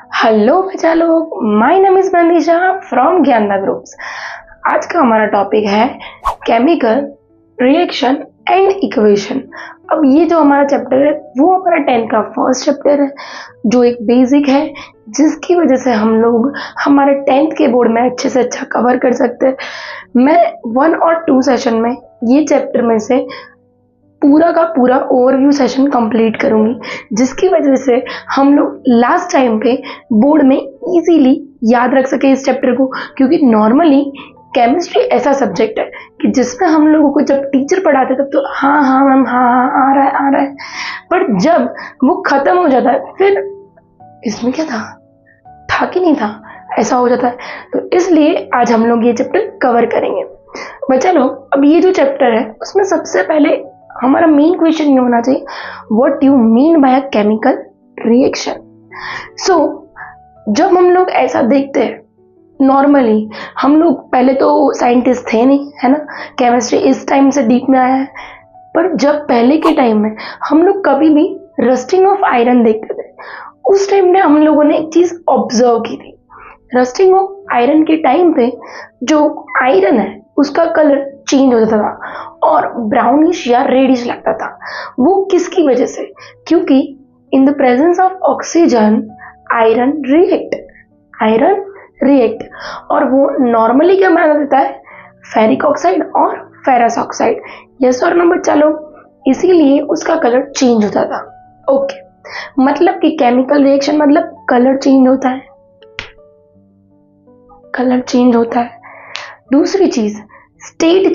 Hello बच्चा लोग, my name is Bandisha from Gyanda groups. आज का हमारा टॉपिक है केमिकल रिएक्शन एंड इक्वेशन। अब ये जो हमारा चैप्टर है वो हमारा 10th का फर्स्ट चैप्टर है, जो एक बेसिक है जिसकी वजह से हम लोग हमारे 10th के बोर्ड में अच्छे से अच्छा कवर कर सकते हैं। मैं 1 और 2 सेशन में ये चैप्टर में से पूरा का पूरा ओवरव्यू सेशन कंप्लीट करूंगी, जिसकी वजह से हम लोग लास्ट टाइम पे बोर्ड में इजीली याद रख सके इस चैप्टर को। क्योंकि नॉर्मली केमिस्ट्री ऐसा सब्जेक्ट है कि जिसमें हम लोगों को जब टीचर पढ़ाते तब तो हाँ हाँ मैम हाँ हाँ आ रहा है, पर जब वो खत्म हो जाता है फिर इसमें क्या था कि नहीं था, ऐसा हो जाता है। तो इसलिए आज हम लोग ये चैप्टर कवर करेंगे। बच्चा लोग, अब ये जो चैप्टर है उसमें सबसे पहले हमारा मेन क्वेश्चन ये होना चाहिए, what you mean by a chemical reaction. So जब हम लोग ऐसा देखते हैं, नॉर्मली हम लोग पहले तो साइंटिस्ट थे नहीं, है ना, केमिस्ट्री इस टाइम से डीप में आया है। पर जब पहले के टाइम में हम लोग कभी भी रस्टिंग ऑफ आयरन देखते थे, उस टाइम में हम लोगों ने एक चीज ऑब्जर्व की थी। रस्टिंग ऑफ आयरन के टाइम पे जो आयरन है उसका कलर चेंज हो जाता था और ब्राउनिश या रेडिश लगता था। वो किसकी वजह से? क्योंकि in the presence of oxygen iron react और वो नॉर्मली क्या बना देता है, फेरिक ऑक्साइड और फेरस ऑक्साइड। यस और नो बच्चा लोग, इसीलिए उसका कलर चेंज होता था। ओके, मतलब कि केमिकल रिएक्शन मतलब कलर चेंज होता है, कलर चेंज होता है। दूसरी चीज स्टेट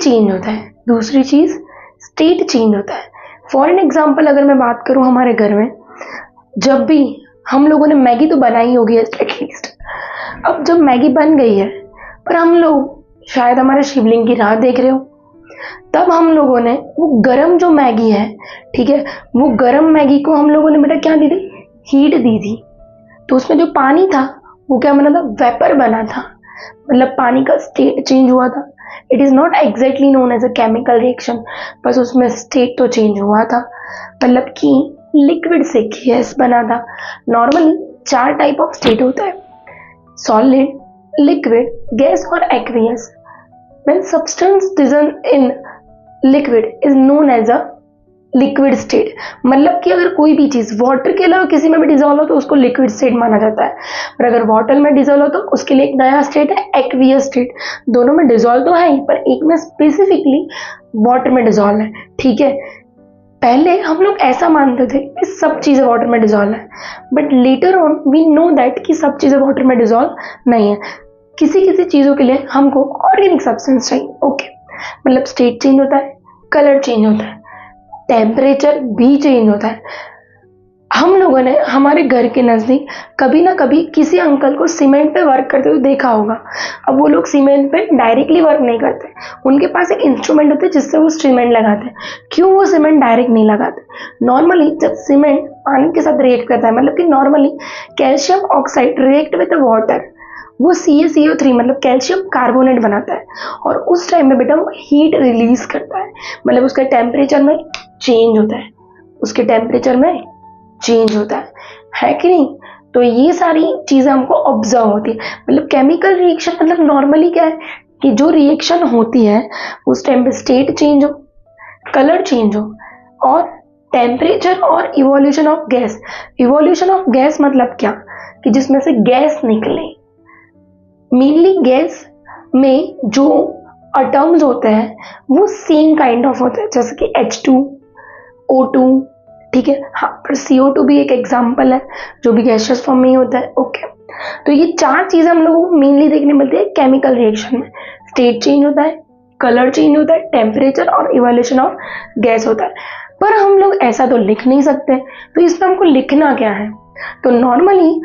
चेंज होता है। फॉर एन एग्जाम्पल अगर मैं बात करूं, हमारे घर में जब भी हम लोगों ने मैगी तो बनाई होगी एटलीस्ट, अब जब मैगी बन गई है पर हम लोग शायद हमारे शिवलिंग की राह देख रहे हो, तब हम लोगों ने वो गरम जो मैगी है, ठीक है, वो गरम मैगी को हम लोगों ने बेटा क्या दी थी, हीट दी थी। तो उसमें जो पानी था वो क्या बना था, वेपर बना था, मतलब पानी का स्टेट चेंज हुआ था। It is not exactly known as a chemical reaction, बस उसमें स्टेट तो चेंज हुआ था, मतलब कि लिक्विड से गैस बना था। नॉर्मली 4 टाइप ऑफ स्टेट होता है, सॉलिड, लिक्विड, गैस और aqueous. When substance dissolve in liquid is known as a liquid state, मतलब कि अगर कोई भी चीज वाटर के अलावा किसी में भी डिजोल्व हो तो उसको लिक्विड स्टेट माना जाता है। पर अगर वाटर में डिजोल्व हो तो उसके लिए एक नया स्टेट है, एक्वियस स्टेट। दोनों में डिजोल्व तो है ही, पर एक में स्पेसिफिकली वाटर में डिजोल्व है, ठीक है। पहले हम लोग ऐसा मानते थे कि सब चीजें वाटर में डिजोल्व है, but later on we know that कि सब चीजें वाटर में डिजोल्व नहीं है। किसी चीजों के लिए हमको ऑर्गेनिक सब्सटेंस चाहिए। ओके, मतलब स्टेट चेंज होता है, कलर चेंज होता है, टेम्परेचर भी चेंज होता है। हम लोगों ने हमारे घर के नज़दीक कभी ना कभी किसी अंकल को सीमेंट पे वर्क करते हुए देखा होगा। अब वो लोग सीमेंट पे डायरेक्टली वर्क नहीं करते, उनके पास एक इंस्ट्रूमेंट होता है जिससे वो सीमेंट लगाते हैं। क्यों वो सीमेंट डायरेक्ट नहीं लगाते? नॉर्मली जब सीमेंट पानी के साथ रिएक्ट करता है, मतलब कि normally calcium oxide react with water, वो CaCO3 मतलब कैल्शियम कार्बोनेट बनाता है, और उस टाइम में बेटा वो हीट रिलीज करता है, मतलब उसके टेम्परेचर में चेंज होता है कि नहीं। तो ये सारी चीजें हमको ऑब्जर्व होती है। मतलब केमिकल रिएक्शन मतलब नॉर्मली क्या है कि जो रिएक्शन होती है उस टाइम पे स्टेट चेंज हो, कलर चेंज हो, और टेम्परेचर और इवोल्यूशन ऑफ गैस मतलब क्या, कि जिसमें से गैस निकले। मेनली गैस में जो एटम्स होते हैं वो सेम काइंड ऑफ होते हैं, जैसे कि H2, O2, ठीक है, हाँ, पर CO2 भी एक एग्जाम्पल है जो भी गैसियस फॉर्म में ही होता है। ओके, तो ये 4 चीजें हम लोगों को मेनली देखने मिलती है केमिकल रिएक्शन में। स्टेट चेंज होता है, कलर चेंज होता है, टेम्परेचर और इवोल्यूशन ऑफ गैस होता है। पर हम लोग ऐसा तो लिख नहीं सकते, तो इसमें हमको लिखना क्या है? तो नॉर्मली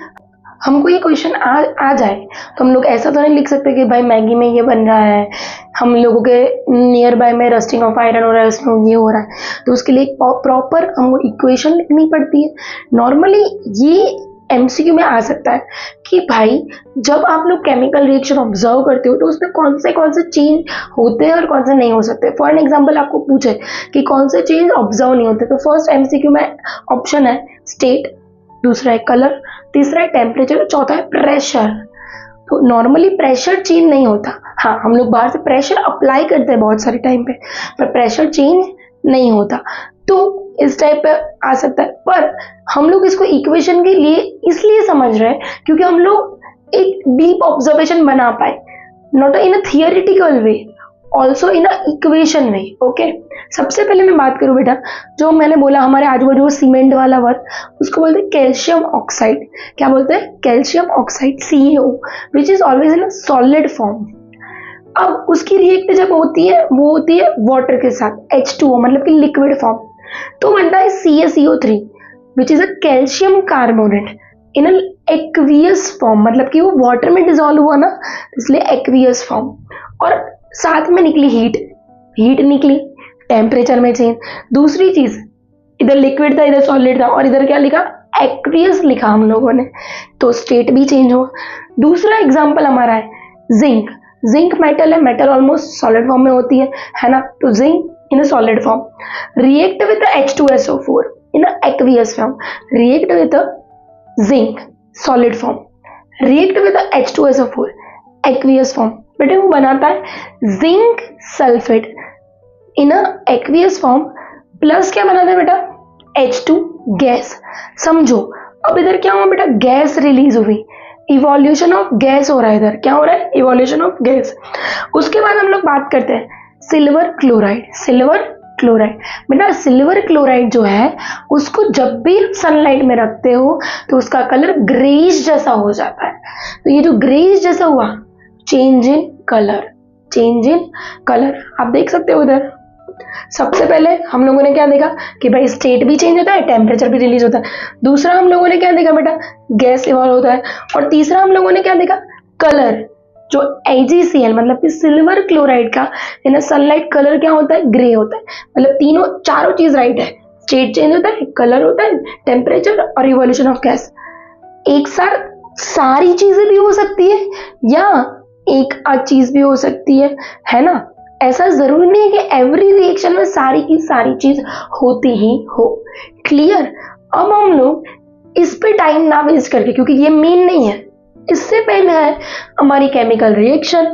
हमको ये क्वेश्चन आ जाए तो हम लोग ऐसा तो नहीं लिख सकते कि भाई मैगी में ये बन रहा है, हम लोगों के नियर बाय में रस्टिंग ऑफ आयरन हो रहा है, उसमें ये हो रहा है। तो उसके लिए एक प्रॉपर हमको इक्वेशन लिखनी पड़ती है। नॉर्मली ये MCQ में आ सकता है कि भाई जब आप लोग केमिकल रिएक्शन ऑब्जर्व करते हो तो उसमें कौन से चेंज होते हैं और कौन से नहीं हो सकते। फॉर एन एग्जाम्पल आपको पूछे कि कौन से चेंज ऑब्जर्व नहीं होते, तो फर्स्ट MCQ में ऑप्शन है स्टेट, दूसरा है कलर, तीसरा है टेम्परेचर, चौथा है प्रेशर। तो नॉर्मली प्रेशर चेंज नहीं होता, हाँ हम लोग बाहर से प्रेशर अप्लाई करते हैं बहुत सारे टाइम पे, पर प्रेशर चेंज नहीं होता। तो इस टाइप पे आ सकता है, पर हम लोग इसको इक्वेशन के लिए इसलिए समझ रहे हैं क्योंकि हम लोग एक डीप ऑब्जर्वेशन बना पाए, not in a theoretical way, also in a equation way. Okay, सबसे पहले मैं बात करूं बेटा, जो मैंने बोला हमारे आजू बाजू सीमेंट वाला वर्क, उसको बोलते हैं कैल्शियम ऑक्साइड। क्या बोलते हैं? Calcium oxide, CaO, which is always in a solid form. अब उसकी रिएक्ट जब होती है वो होती है वाटर के साथ, H2O, मतलब कि लिक्विड फॉर्म, तो बनता है CaCO3, which is a calcium carbonate in a aqueous form, मतलब कि वो वाटर में डिजोल्व हुआ ना, इसलिए एक्वियस फॉर्म। और साथ में निकली हीट निकली, टेम्परेचर में चेंज। दूसरी चीज, इधर लिक्विड था इधर सॉलिड था, और इधर क्या लिखा? एक्वियस लिखा हम लोगों ने, तो स्टेट भी चेंज हुआ। दूसरा एग्जांपल हमारा है जिंक। जिंक मेटल है, मेटल ऑलमोस्ट सॉलिड फॉर्म में होती है ना, तो zinc in a solid form react with H2SO4 in a aqueous form, react with zinc solid form, react with H2SO4 aqueous form, बेटे वो बनाता है जिंक सल्फेट इन अ एक्वियस फॉर्म, प्लस क्या बनाता है बेटा? H2 gas. समझो, अब इधर क्या हुआ बेटा? गैस रिलीज हुई, इवोल्यूशन ऑफ गैस हो रहा है। इधर क्या हो रहा है? Evolution of gas. उसके बाद हम लोग बात करते हैं सिल्वर क्लोराइड। सिल्वर क्लोराइड, बेटा सिल्वर क्लोराइड जो है उसको जब भी सनलाइट में रखते हो तो उसका कलर ग्रेइश जैसा हो जाता है। तो ये जो ग्रेइश जैसा हुआ, change in colour, change in colour आप देख सकते हो उधर। सबसे पहले हम लोगों ने क्या देखा कि भाई स्टेट भी चेंज होता है, टेम्परेचर भी रिलीज होता है। दूसरा हम लोगों ने क्या देखा बेटा? गैस इवॉल्व होता है। और तीसरा हम लोगों ने क्या देखा? कलर, जो AgCl मतलब कि सिल्वर क्लोराइड का इन सनलाइट कलर क्या होता है? ग्रे होता है। मतलब तीनों चारों चीज राइट है, स्टेट चेंज होता है, कलर होता है, टेम्परेचर और इवोल्यूशन ऑफ गैस। एक साथ सारी चीजें भी हो सकती है या एक आध चीज भी हो सकती है ना। ऐसा जरूरी नहीं है कि एवरी रिएक्शन में सारी की सारी चीज होती ही हो। क्लियर? अब हम लोग इस पे टाइम ना वेस्ट करके, क्योंकि ये मेन नहीं है, इससे पहले है हमारी केमिकल रिएक्शन,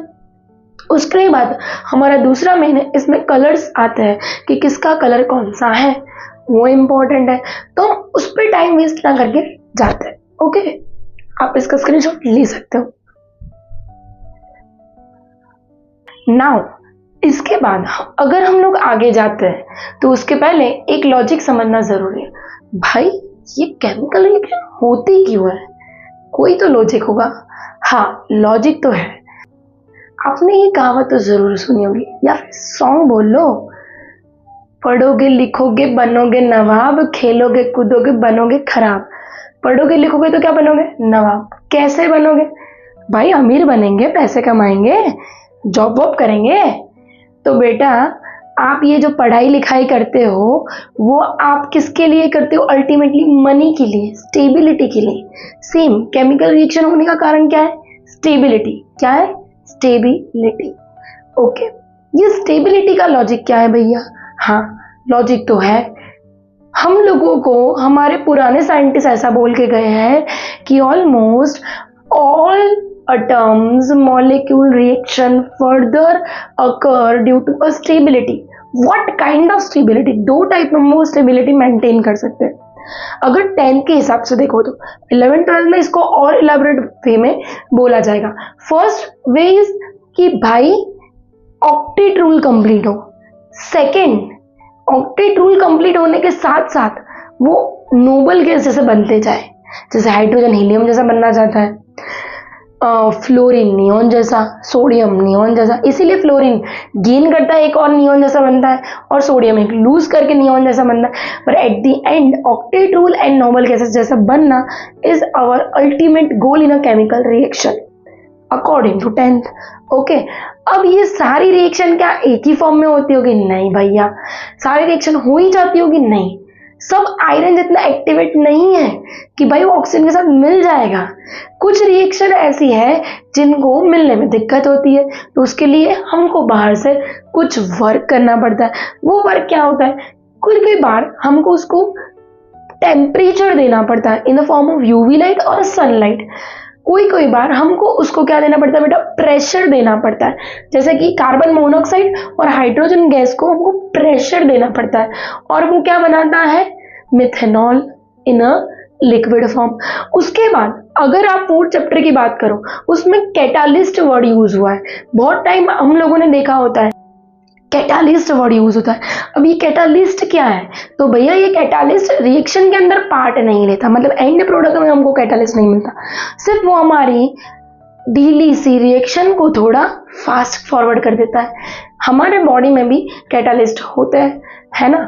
उसके बाद हमारा दूसरा मेन है, इसमें कलर्स आते हैं कि किसका कलर कौन सा है, वो इम्पोर्टेंट है। तो उस पर टाइम वेस्ट ना करके जाते हैं। ओके, आप इसका स्क्रीनशॉट ले सकते हो। नाउ इसके बाद अगर हम लोग आगे जाते हैं तो उसके पहले एक लॉजिक समझना जरूरी है। भाई ये केमिकल रिएक्शन होती क्यों है? कोई तो लॉजिक होगा। हाँ, लॉजिक तो है। आपने ये कहावत तो जरूर सुनी होगी, या फिर सॉन्ग बोल लो, पढ़ोगे लिखोगे बनोगे नवाब, खेलोगे कूदोगे बनोगे खराब। पढ़ोगे लिखोगे तो क्या बनोगे? नवाब। कैसे बनोगे? भाई अमीर बनेंगे, पैसे कमाएंगे, जॉब वॉब करेंगे। तो बेटा आप ये जो पढ़ाई लिखाई करते हो वो आप किसके लिए करते हो? अल्टीमेटली मनी के लिए, स्टेबिलिटी के लिए। सेम केमिकल रिएक्शन होने का कारण क्या है? स्टेबिलिटी। क्या है? स्टेबिलिटी। ओके, ये स्टेबिलिटी का लॉजिक क्या है भैया? हाँ, लॉजिक तो है। हम लोगों को हमारे पुराने साइंटिस्ट ऐसा बोल के गए हैं कि almost all atoms molecule reaction further occur due to a stability. What kind of stability? दो टाइप में वो स्टेबिलिटी मेंटेन कर सकते हैं। अगर 10 के हिसाब से देखो तो 11-12 में इसको और इलेबोरेट वे में बोला जाएगा। फर्स्ट वे इज कि भाई ऑक्टेट रूल कंप्लीट हो। सेकेंड, ऑक्टेट रूल कंप्लीट होने के साथ साथ वो नोबल गैस जैसे बनते जाए, जैसे हाइड्रोजन हीलियम जैसा बनना चाहता है, फ्लोरीन नियॉन जैसा, सोडियम नियॉन जैसा। इसीलिए फ्लोरीन गेन करता है, एक और नियॉन जैसा बनता है, और सोडियम एक लूज करके नियॉन जैसा बनता है। पर at the end octet rule and noble gases जैसा बनना is our ultimate goal in a chemical reaction according to 10th। Okay, अब ये सारी रिएक्शन क्या एक ही फॉर्म में होती होगी? नहीं भैया, सारी रिएक्शन हो ही जाती होगी? नहीं। सब आयरन जितना एक्टिवेट नहीं है कि भाई वो ऑक्सीजन के साथ मिल जाएगा। कुछ रिएक्शन ऐसी है जिनको मिलने में दिक्कत होती है, तो उसके लिए हमको बाहर से कुछ वर्क करना पड़ता है। वो वर्क क्या होता है? कुछ कई बार हमको उसको टेम्परेचर देना पड़ता है in the form of UV light और सनलाइट। कोई बार हमको उसको क्या देना पड़ता है बेटा, प्रेशर देना पड़ता है। जैसे कि कार्बन मोनोऑक्साइड और हाइड्रोजन गैस को हमको प्रेशर देना पड़ता है और वो क्या बनाता है, methanol in a liquid form. उसके बाद अगर आप फोर्थ चैप्टर की बात करो, उसमें कैटालिस्ट वर्ड यूज हुआ है। बहुत टाइम हम लोगों ने देखा होता है कैटालिस्ट वर्ड यूज होता है। अब ये कैटालिस्ट क्या है, तो भैया ये कैटालिस्ट रिएक्शन के अंदर पार्ट नहीं लेता, मतलब एंड प्रोडक्ट में हमको कैटालिस्ट नहीं मिलता, सिर्फ वो हमारी ढीली सी रिएक्शन को थोड़ा फास्ट फॉरवर्ड कर देता है। हमारे बॉडी में भी कैटालिस्ट होते हैं, है ना,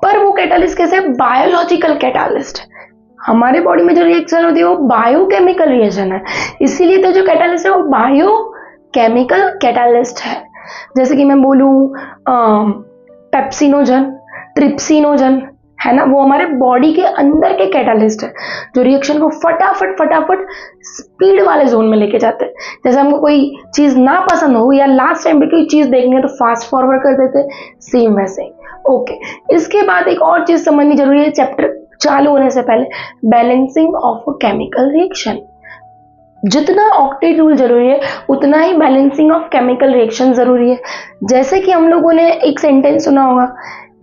पर वो कैटालिस्ट कैसे, बायोलॉजिकल कैटालिस्ट। हमारे बॉडी में जो रिएक्शन होती है वो बायोकेमिकल रिएक्शन है, इसीलिए तो जो कैटालिस्ट है वो बायोकेमिकल कैटालिस्ट है। जैसे कि मैं बोलूं पेप्सिनोजन, ट्रिप्सिनोजन, है ना, वो हमारे बॉडी के अंदर के कैटालिस्ट है जो रिएक्शन को फटाफट स्पीड वाले जोन में लेके जाते हैं। जैसे हमको कोई चीज ना पसंद हो या लास्ट टाइम पे कोई चीज देखनी है तो फास्ट फॉरवर्ड कर देते, सेम वैसे। ओके, इसके बाद एक और चीज समझनी जरूरी है चैप्टर चालू होने से पहले, बैलेंसिंग ऑफ केमिकल रिएक्शन। जितना ऑक्टेट रूल जरूरी है उतना ही बैलेंसिंग ऑफ केमिकल रिएक्शन जरूरी है। जैसे कि हम लोगों ने एक सेंटेंस सुना होगा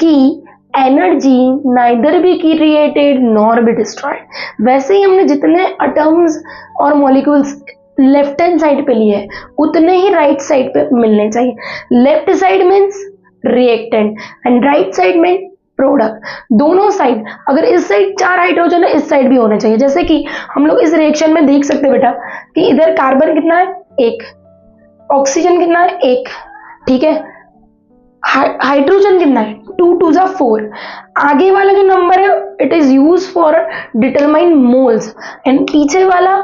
कि energy neither be created nor be destroyed, वैसे ही हमने जितने एटम्स और मॉलिक्यूल्स लेफ्ट हैंड साइड पे लिए उतने ही राइट साइड पे मिलने चाहिए। Left side means reactant and right side में प्रोडक्ट। दोनों साइड, अगर इस साइड 4 हाइड्रोजन है इस साइड भी होने चाहिए। जैसे कि हम लोग इस रिएक्शन में देख सकते हैं बेटा कि इधर कार्बन कितना है, 1, ऑक्सीजन कितना है, 1, ठीक है, हाइड्रोजन कितना है, 2 2 4। आगे वाला जो नंबर है it is use for determine moles and पीछे वाला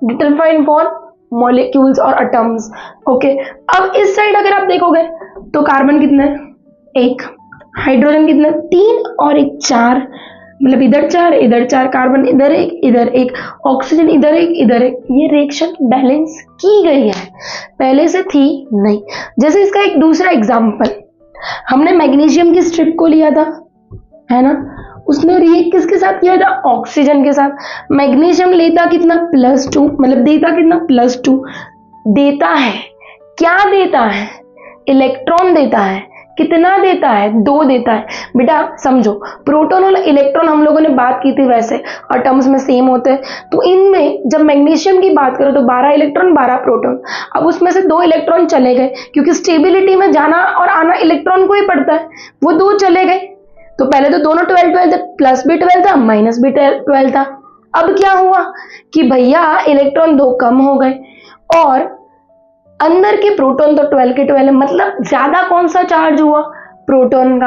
डिटरमाइन फॉर मॉलिक्यूल्स और एटम्स। ओके, अब इस साइड अगर आप देखोगे तो कार्बन कितना है, 1, हाइड्रोजन कितना, 3 और 1 4, मतलब इधर 4 कार्बन, इधर एक ऑक्सीजन, इधर एक। ये रिएक्शन बैलेंस की गई है, पहले से थी नहीं। जैसे इसका एक दूसरा एग्जांपल, हमने मैग्नीशियम की स्ट्रिप को लिया था, है ना, उसने रिएक्ट किसके साथ किया था, ऑक्सीजन के साथ। मैग्नीशियम लेता कितना, +2, मतलब देता कितना, +2 देता है। क्या देता है, इलेक्ट्रॉन देता है। कितना देता है, 2 देता है। बेटा समझो, प्रोटॉन और इलेक्ट्रॉन हम लोगों ने बात की थी, वैसे एटम्स में सेम होते हैं। तो इनमें जब मैग्नीशियम की बात करो तो 12 इलेक्ट्रॉन 12 प्रोटॉन। अब उसमें से 2 इलेक्ट्रॉन चले गए, क्योंकि स्टेबिलिटी में जाना और आना इलेक्ट्रॉन को ही पड़ता है, वो 2 चले गए। तो पहले तो दोनों 12 थे, प्लस भी 12 था, माइनस भी 12 था। अब क्या हुआ कि भैया इलेक्ट्रॉन 2 कम हो गए और अंदर के प्रोटॉन तो 12 के 12 है, मतलब ज्यादा कौन सा चार्ज हुआ, प्रोटॉन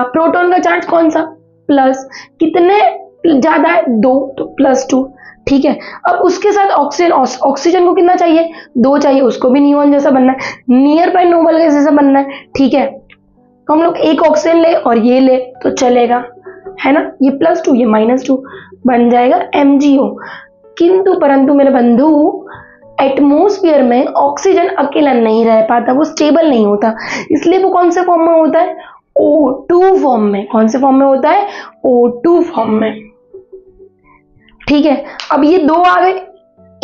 का चार्ज कौन सा, प्लस। कितने ज्यादा है, 2, तो +2, ठीक है। अब उसके साथ ऑक्सीजन को कितना चाहिए, 2 चाहिए, उसको भी नियॉन जैसा बनना है, नियर बाय नोबल गैस जैसा बनना है, ठीक है। तो हम लोग एक ऑक्सीजन ले और ये ले तो चलेगा, है ना, ये +2 ये -2 बन जाएगा MgO। किंतु परंतु मेरे बंधु, एटमॉस्फेयर में ऑक्सीजन अकेला नहीं रह पाता, वो स्टेबल नहीं होता, इसलिए वो कौन से फॉर्म में होता है, O2 फॉर्म में। कौन से फॉर्म में होता है, O2 फॉर्म में, ठीक है। अब ये 2 आ गए,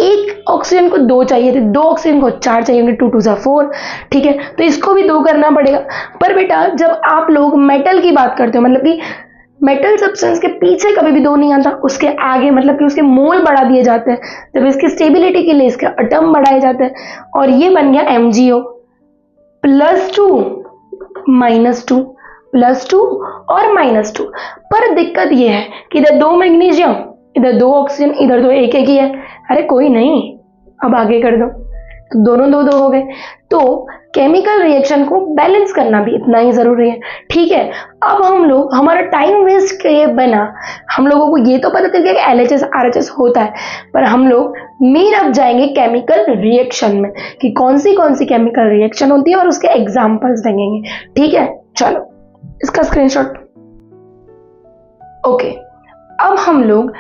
एक ऑक्सीजन को 2 चाहिए थे, 2 ऑक्सीजन को 4 चाहिए होंगे, 2 2 4, ठीक है। तो इसको भी 2 करना पड़ेगा। पर बेटा जब आप लोग मेटल की बात करते हो, मतलब कि मेटल सब्सटेंस के पीछे कभी भी 2 नहीं आता, उसके आगे, मतलब कि उसके मोल बढ़ा दिए जाते हैं, जब इसकी स्टेबिलिटी के लिए इसके एटम बढ़ाए जाते हैं, और ये बन गया MgO। +2 -2 +2 और -2। पर दिक्कत ये है कि इधर 2 मैग्नीशियम, इधर 2 ऑक्सीजन, इधर तो एक ही है। अरे कोई नहीं, अब आगे कर दो, तो दोनों 2 हो गए। तो केमिकल रिएक्शन को बैलेंस करना भी इतना ही जरूरी है, ठीक है। अब हम लोग, हमारा टाइम वेस्ट किए बिना, हम लोगों को ये तो पता चल गया कि LHS RHS होता है, पर हम लोग मेन अब जाएंगे केमिकल रिएक्शन में कि कौन सी केमिकल रिएक्शन होती है और उसके एग्जाम्पल्स देंगे, ठीक है। चलो इसका स्क्रीनशॉट। ओके, अब हम लोग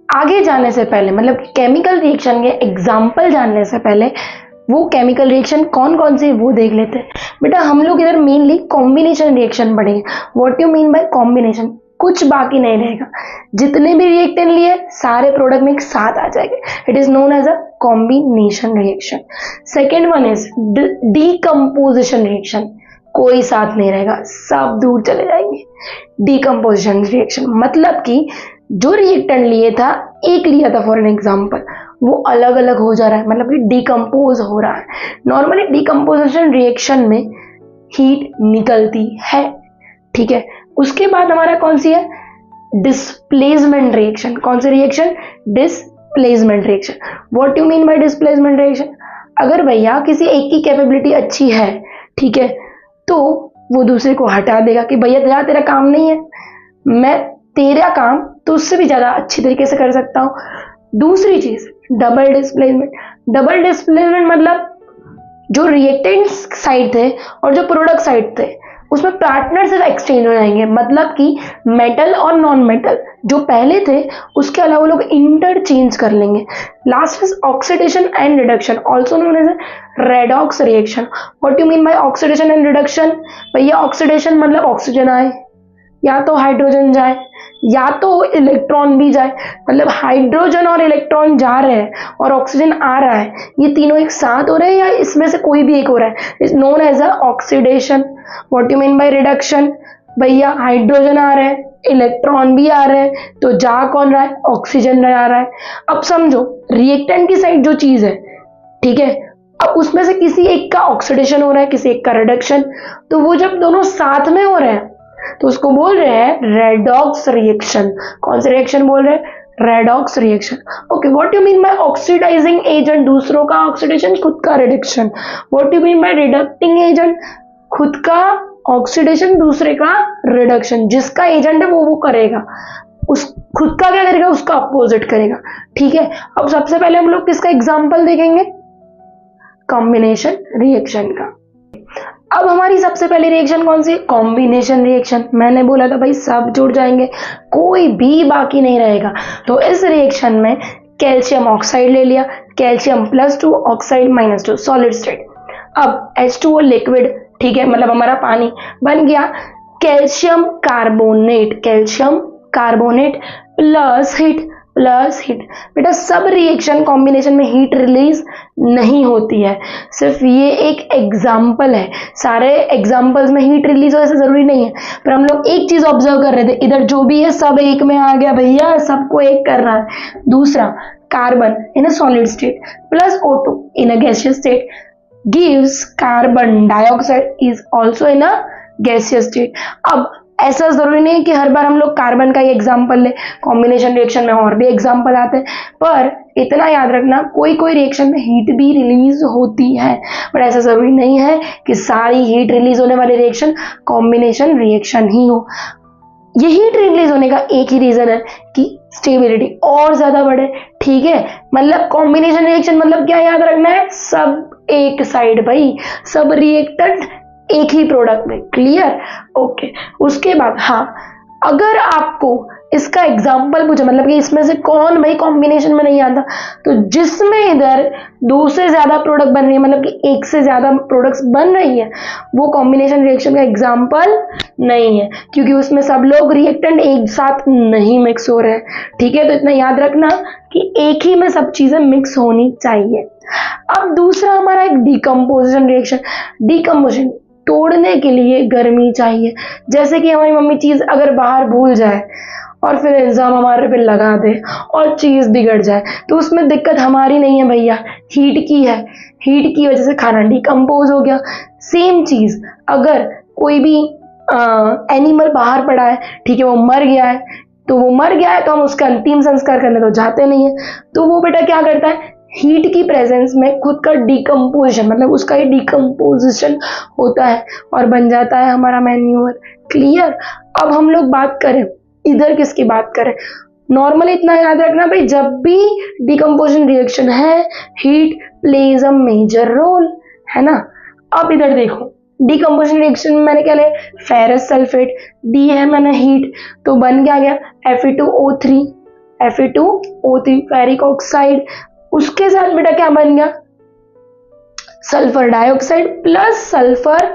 आगे जाने से पहले, मतलब केमिकल रिएक्शन के एग्जाम्पल जानने से पहले, वो केमिकल रिएक्शन कौन कौन से वो देख लेते हैं। बेटा हम लोग इधर मेनली कॉम्बिनेशन रिएक्शन पढ़ेंगे। What you mean bye combination. कुछ बाकी नहीं रहेगा, जितने भी रिएक्टेंट लिए सारे प्रोडक्ट में एक साथ आ जाएंगे। It is known as a combination reaction. Second one is decomposition reaction, कोई साथ नहीं रहेगा, सब दूर चले जाएंगे। डीकम्पोजिशन रिएक्शन मतलब कि जो रिएक्टेंट लिए था, एक लिया था फॉर एन एग्जाम्पल, वो अलग अलग हो जा रहा है, मतलब कि डीकम्पोज हो रहा है। नॉर्मली डीकम्पोजिशन रिएक्शन में हीट निकलती है, ठीक है। उसके बाद हमारा कौन सी है, डिस्प्लेसमेंट रिएक्शन। कौन सी reaction, displacement reaction. What you mean by displacement reaction, अगर भैया किसी एक की कैपेबिलिटी अच्छी है, ठीक है, तो वो दूसरे को हटा देगा कि भैया जा तेरा काम नहीं है, मैं तेरा काम तो उससे भी ज्यादा अच्छी तरीके से कर सकता हूं। दूसरी चीज डबल डिस्प्लेसमेंट। डबल डिस्प्लेसमेंट मतलब जो रिएक्टेंट साइड थे और जो प्रोडक्ट साइड थे उसमें पार्टनर से एक्सचेंज हो जाएंगे, मतलब कि मेटल और नॉन मेटल जो पहले थे उसके अलावा वो लोग इंटरचेंज कर लेंगे। Last is oxidation and reduction, also known as redox reaction. What you mean by oxidation and reduction, भैया ऑक्सीडेशन मतलब ऑक्सीजन आए या तो हाइड्रोजन जाए या तो इलेक्ट्रॉन भी जाए, मतलब हाइड्रोजन और इलेक्ट्रॉन जा रहे हैं और ऑक्सीजन आ रहा है, ये तीनों एक साथ हो रहे हैं या इसमें से कोई भी एक हो रहा है, is known as a oxidation. What you mean by reduction, भैया हाइड्रोजन आ रहे हैं, इलेक्ट्रॉन भी आ रहे हैं, तो जा कौन रहा है, ऑक्सीजन जा रहा है। अब समझो रिएक्टेंट की साइड जो चीज है, ठीक है, अब उसमें से किसी एक का ऑक्सीडेशन हो रहा है, किसी एक का रिडक्शन, तो वो जब दोनों साथ में हो रहे हैं तो उसको बोल रहे हैं रेडॉक्स रिएक्शन। कौन सी रिएक्शन बोल रहे हैं, redox reaction. Okay, what you mean by oxidising agent, दूसरों का ऑक्सीडेशन खुद का reduction. What you mean by reducting agent, खुद का ऑक्सीडेशन दूसरे का रिडक्शन, जिसका एजेंट है वो करेगा, उस खुद का क्या करेगा, उसका अपोजिट करेगा, ठीक है। अब सबसे पहले हम लोग किसका एग्जांपल देखेंगे, कॉम्बिनेशन रिएक्शन का। अब हमारी सबसे पहली रिएक्शन कौन सी, कॉम्बिनेशन रिएक्शन। मैंने बोला था भाई सब जुड़ जाएंगे, कोई भी बाकी नहीं रहेगा। तो इस रिएक्शन में कैल्शियम ऑक्साइड ले लिया, कैल्शियम +2 ऑक्साइड -2 सॉलिड स्टेट। अब H2O लिक्विड, ठीक है, मतलब हमारा पानी बन गया calcium carbonate, calcium carbonate plus heat बेटा सब रिएक्शन कॉम्बिनेशन में हीट रिलीज नहीं होती है, सिर्फ ये एक एग्जाम्पल है। सारे एग्जाम्पल्स में हीट रिलीज हो ऐसा जरूरी नहीं है, पर हम लोग एक चीज ऑब्जर्व कर रहे थे, इधर जो भी है सब एक में आ गया भैया, सबको एक कर रहा है। दूसरा, carbon in a solid state plus O2 in a gaseous state gives carbon dioxide is also in a gaseous state. अब ऐसा जरूरी नहीं है कि हर बार हम लोग कार्बन का ही एग्जाम्पल ले, कॉम्बिनेशन रिएक्शन में और भी एग्जाम्पल आते हैं, पर इतना याद रखना कोई कोई रिएक्शन में हीट भी रिलीज होती है, बट ऐसा जरूरी नहीं है कि सारी हीट रिलीज होने वाली रिएक्शन कॉम्बिनेशन रिएक्शन ही हो। ये हीट रिलीज होने का एक ही रीजन है कि स्टेबिलिटी और ज्यादा बढ़े, ठीक है। मतलब कॉम्बिनेशन रिएक्शन मतलब क्या याद रखना है, सब एक साइड भाई, सब रिएक्टेंट एक ही प्रोडक्ट में, क्लियर, ओके। उसके बाद हाँ, अगर आपको इसका एग्जाम्पल पूछा, मतलब कि इसमें से कौन भाई कॉम्बिनेशन में नहीं आता, तो जिसमें इधर 2 से ज्यादा प्रोडक्ट बन रही है, मतलब कि एक से ज्यादा प्रोडक्ट्स बन रही है, वो कॉम्बिनेशन रिएक्शन का एग्जाम्पल नहीं है, क्योंकि उसमें सब लोग रिएक्टेंट एक साथ नहीं मिक्स हो रहे हैं, ठीक है। तो इतना याद रखना कि एक ही में सब चीजें मिक्स होनी चाहिए। अब दूसरा हमारा एक डिकम्पोजिशन रिएक्शन। डिकम्पोजिशन तोड़ने के लिए गर्मी चाहिए, जैसे कि हमारी मम्मी चीज अगर बाहर भूल जाए और फिर इल्जाम हमारे पे लगा दे और चीज बिगड़ जाए, तो उसमें दिक्कत हमारी नहीं है भैया, हीट की है, हीट की वजह से खाना डिकम्पोज हो गया। सेम चीज अगर कोई भी एनिमल बाहर पड़ा है, ठीक है, वो मर गया है, तो वो मर गया है तो हम उसका अंतिम संस्कार करने तो जाते नहीं है, तो वो बेटा क्या करता है, हीट की प्रेजेंस में खुद का डिकम्पोजिशन, मतलब उसका ही डिकम्पोजिशन होता है और बन जाता है हमारा मैन्यूअर, क्लियर। अब हम लोग बात करें इधर किसकी बात करें, नॉर्मली इतना याद रखना भाई, जब भी डिकम्पोजिशन रिएक्शन है heat plays a major role, है ना। अब इधर देखो डिकम्पोजिशन रिएक्शन में मैंने क्या लिया, फेरस सल्फेट दी है मैंने हीट, तो बन क्या गया Fe2O3 फेरिक ऑक्साइड। उसके साथ बेटा क्या बन गया, sulphur dioxide plus sulphur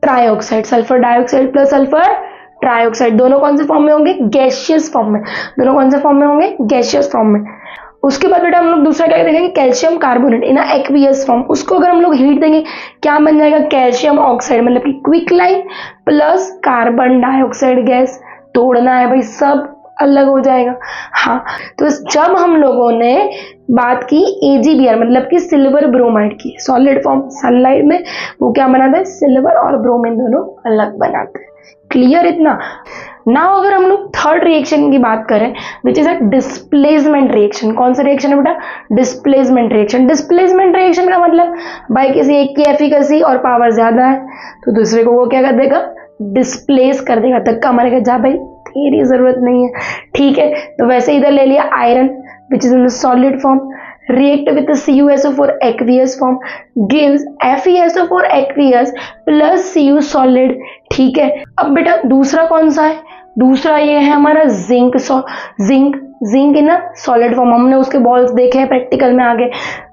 trioxide, sulphur dioxide plus sulphur trioxide, दोनों कौन से फॉर्म में होंगे? गैसियस फॉर्म में। दोनों कौन से फॉर्म में होंगे? गैसियस फॉर्म में। उसके बाद बेटा हम लोग दूसरा क्या देखेंगे? कैल्शियम कार्बोनेट इन एक्वियस फॉर्म। उसको अगर हम लोग हीट देंगे क्या बन जाएगा? कैल्शियम ऑक्साइड, मतलब कि क्विकलाइन प्लस कार्बन डाइऑक्साइड गैस। तोड़ना है भाई, सब अलग हो जाएगा। हाँ, तो जब हम लोगों ने बात की AgBr मतलब कि सिल्वर ब्रोमाइड की, सॉलिड फॉर्म सनलाइट में वो क्या बनाता है? सिल्वर और ब्रोमीन दोनों अलग बनाते हैं। क्लियर इतना? नाउ अगर हम लोग थर्ड रिएक्शन की बात करें which is a displacement reaction. कौन सा रिएक्शन है बेटा? Displacement reaction. डिस्प्लेसमेंट रिएक्शन का मतलब भाई किसी एक की एफिकेसी और पावर ज्यादा है तो दूसरे को वो क्या कर देगा? डिस्प्लेस कर देगा, धक्का मारेगा, जा भाई तेरी जरूरत नहीं है। ठीक है, तो वैसे इधर ले लिया iron which is in the solid form, react with the CuSO4 aqueous form gives FeSO4 aqueous plus Cu solid। ठीक है, अब बेटा दूसरा कौन सा है? दूसरा ये है हमारा zinc. Zinc in solid form, हमने उसके बॉल्स देखे हैं प्रैक्टिकल में आगे।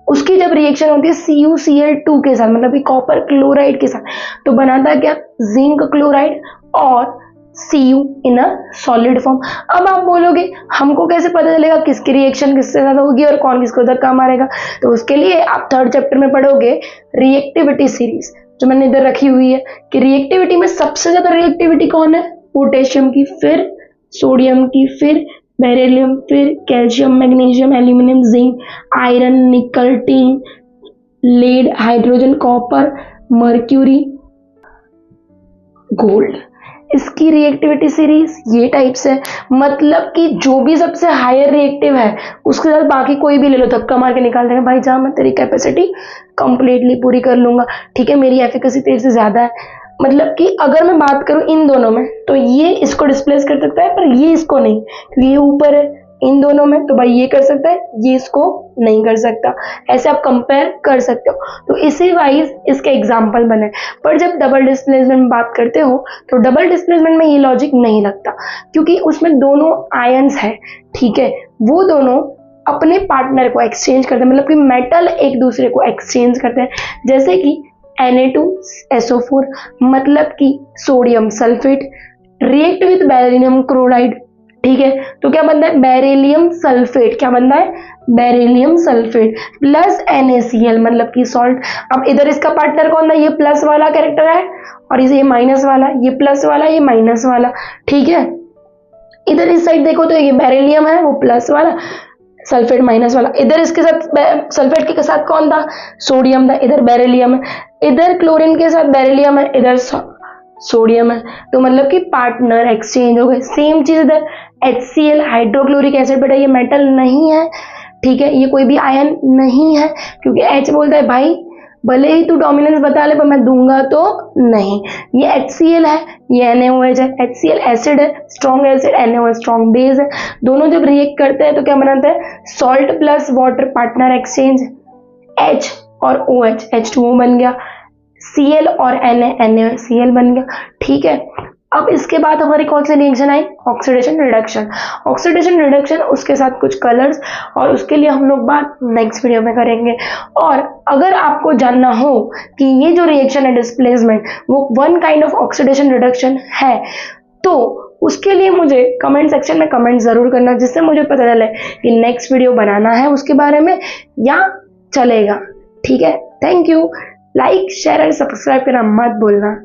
उसकी जब रिएक्शन होती है CuCl2 के साथ, मतलब कि कॉपर क्लोराइड के साथ, तो बनाता है क्या? जिंक क्लोराइड और Cu in a solid form. अब आप बोलोगे हमको कैसे पता चलेगा किसकी रिएक्शन किससे ज्यादा होगी और कौन किसको धक्का मारेगा? तो उसके लिए आप थर्ड चैप्टर में पढ़ोगे रिएक्टिविटी सीरीज, जो मैंने इधर रखी हुई है कि रिएक्टिविटी में सबसे ज्यादा रिएक्टिविटी कौन है? पोटेशियम की, फिर सोडियम की, फिर बेरिलियम, फिर calcium, magnesium, aluminium, zinc, iron, nickel, tin, lead, hydrogen, copper, mercury, gold. इसकी रिएक्टिविटी सीरीज ये टाइप से, मतलब कि जो भी सबसे हायर रिएक्टिव है उसके साथ बाकी कोई भी ले लो, धक्का मार के निकाल देंगे। भाई जा, मैं तेरी कैपेसिटी कंप्लीटली पूरी कर लूंगा। ठीक है, मेरी एफिकेसी तेरे से ज्यादा है। मतलब कि अगर मैं बात करूं इन दोनों में तो ये इसको डिस्प्लेस कर सकता है पर ये इसको नहीं, क्योंकि ये ऊपर है। इन दोनों में तो भाई ये कर सकता है, ये इसको नहीं कर सकता। ऐसे आप कंपेयर कर सकते हो। तो इसी वाइज इसके एग्जाम्पल बने। पर जब डबल डिस्प्लेसमेंट में बात करते हो तो डबल डिस्प्लेसमेंट में ये लॉजिक नहीं लगता, क्योंकि उसमें दोनों आयंस है। ठीक है, वो दोनों अपने पार्टनर को एक्सचेंज करते हैं, मतलब कि मेटल एक दूसरे को एक्सचेंज करते हैं। जैसे कि Na2SO4 मतलब कि sodium sulphate react with beryllium chloride. ठीक है, तो क्या बनता है? Beryllium sulphate. क्या बनता है? बेरिलियम सल्फेट प्लस NaCl मतलब कि सॉल्ट। अब इधर इसका पार्टनर कौन है? ये प्लस वाला कैरेक्टर है और इसे ये माइनस वाला, ये प्लस वाला, ये माइनस वाला। ठीक है, इधर इस साइड देखो तो ये बेरिलियम है, वो प्लस वाला, सल्फेट माइनस वाला। इधर इसके साथ सल्फेट के साथ कौन था? सोडियम था, इधर बेरिलियम है। इधर क्लोरीन के साथ बेरिलियम है, इधर सोडियम है। तो मतलब कि पार्टनर एक्सचेंज हो गए। सेम चीज इधर HCl हाइड्रोक्लोरिक एसिड, बेटा ये मेटल नहीं है। ठीक है, ये कोई भी आयन नहीं है, क्योंकि H बोलता है भाई भले ही तू डोमिनेंस बता ले पर मैं दूंगा तो नहीं। ये HCl है, ये NaOH है। HCl एसिड है, strong acid, NaOH strong base है। दोनों जब रिएक्ट करते हैं तो क्या बनाते हैं? Salt plus water, partner exchange, H और OH, H2O बन गया, Cl और NaCl बन गया। ठीक है, अब इसके बाद हमारी कौन सी रिएक्शन आई? Oxidation reduction. ऑक्सीडेशन रिडक्शन, उसके साथ कुछ कलर्स, और उसके लिए हम लोग बात नेक्स्ट वीडियो में करेंगे। और अगर आपको जानना हो कि ये जो रिएक्शन है डिस्प्लेसमेंट वो one kind of oxidation reduction है, तो उसके लिए मुझे कमेंट सेक्शन में कमेंट जरूर करना, जिससे मुझे पता चले कि नेक्स्ट वीडियो बनाना है उसके बारे में या चलेगा। ठीक है, थैंक यू। लाइक शेयर और सब्सक्राइब करना मत भूलना।